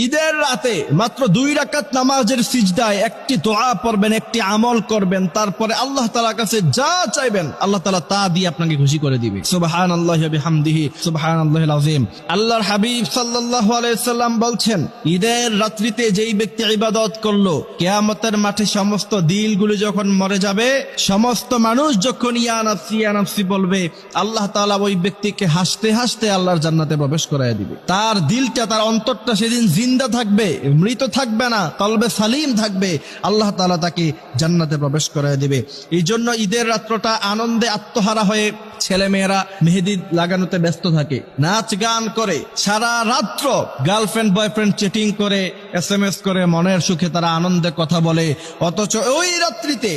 ঈদের রাতে মাত্র 2 রাকাত নামাজের সিজদায় একটি দোয়া পড়বেন, একটি আমল করবেন, তারপরে আল্লাহ তাআলার কাছে যা চাইবেন আল্লাহ তাআলা তা দিয়ে আপনাকে খুশি করে দিবে। সুবহানাল্লাহি ওয়া বিহামদিহি সুবহানাল্লাহিল আযীম। আল্লাহর হাবিব সাল্লাল্লাহু আলাইহি সাল্লাম বলছেন, ঈদের রাত্রিতে যেই ব্যক্তি ইবাদত করলো, কিয়ামতের মাঠে সমস্ত দিলগুলো যখন মরে যাবে, সমস্ত মানুষ যখন ইয়া নাফসি ইয়া নাফসি বলবে, আল্লাহ তাআলা ওই ব্যক্তিকে হাসতে হাসতে আল্লাহর জান্নাতে প্রবেশ করায় দিবে। তার দিলটা, তার অন্তরটা সেদিন জিন্দা থাকবে, মৃত থাকবে না, কলবে সালিম থাকবে। আল্লাহ তাআলা তাকে জান্নাতে প্রবেশ করায় দিবে। এই জন্য ঈদের রাত্রটা আনন্দে আত্মহারা হয়ে ছেলেমেয়েরা মেহেদি লাগানোতে ব্যস্ত থাকে, নাচ গান করে, সারা রাত্র গার্লফ্রেন্ড বয়ফ্রেন্ড চেটিং করে, SMS করে, মনের সুখে তারা আনন্দে কথা বলে। অথচ ওই রাত্রিতে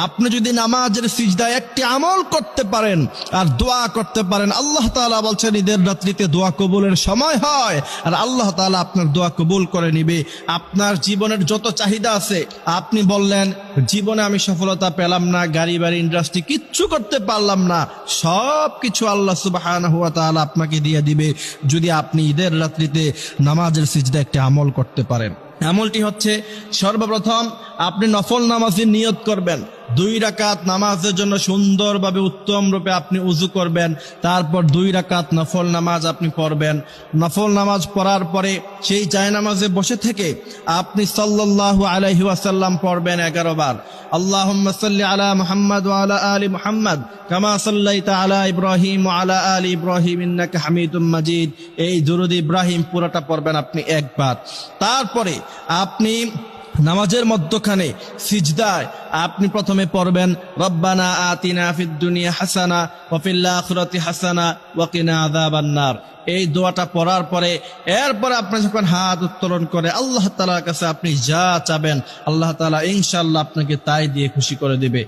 আপনি যদি নামাজের সিজদায় একটি আমল করতে পারেন আর দোয়া করতে পারেন, আল্লাহ তাআলা বলছেন ঈদের রাত্রিতে দোয়া কবুলের সময় হয়, আর আল্লাহ তাআলা আপনার দোয়া কবুল করে নিবে। আপনার জীবনের যত চাহিদা আছে, আপনি বললেন জীবনে আমি সফলতা পেলাম না, গাড়ি বাড়ি ইন্ডাস্ট্রি কিচ্ছু করতে পারলাম না, সব কিছু আল্লাহ সুবহানাহু ওয়া তাআলা আপনাকে দিয়ে দিবে যদি আপনি ঈদের রাত্রিতে নামাজের সিজদায় একটি আমল করতে পারেন। আমলটি হচ্ছে, সর্বপ্রথম আপনি নফল নামাজের নিয়ত করবেন। 2 রাকাত নামাজের জন্য সুন্দরভাবে উত্তম রূপে আপনি উযু করবেন, তারপর 2 রাকাত নফল নামাজ আপনি পড়বেন। নফল নামাজ পড়ার পরে সেই জায়নামাজে বসে থেকে আপনি সাল্লাল্লাহু আলাইহি ওয়াসাল্লাম পড়বেন 11 বার। আল্লাহুম্মা সাল্লি আলা মুহাম্মাদ ওয়া আলা আলি মুহাম্মাদ কামা সাল্লাইতা আলা ইব্রাহিম ওয়া আলা আলি ইব্রাহিম ইন্নাকা হামিদুম মাজিদ। এই দুরূদ ইব্রাহিম পুরোটা পড়বেন আপনি একবার। তারপরে আপনি নামাজের মধ্যখানে সিজদায় আপনি প্রথমে পড়বেন রব্বানা আতিনা ফিদ দুনিয়া হাসানা ওয়া ফিল আখিরাতি হাসানা ওয়া কিনা আযাবান নার। এই দোয়াটা পড়ার পরে এরপরে আপনি যখন হাত উত্তোলন করে আল্লাহ তাআলার কাছে আপনি যা চাবেন, আল্লাহ তাআলা ইনশাআল্লাহ আপনাকে তাই দিয়ে খুশি করে দিবে।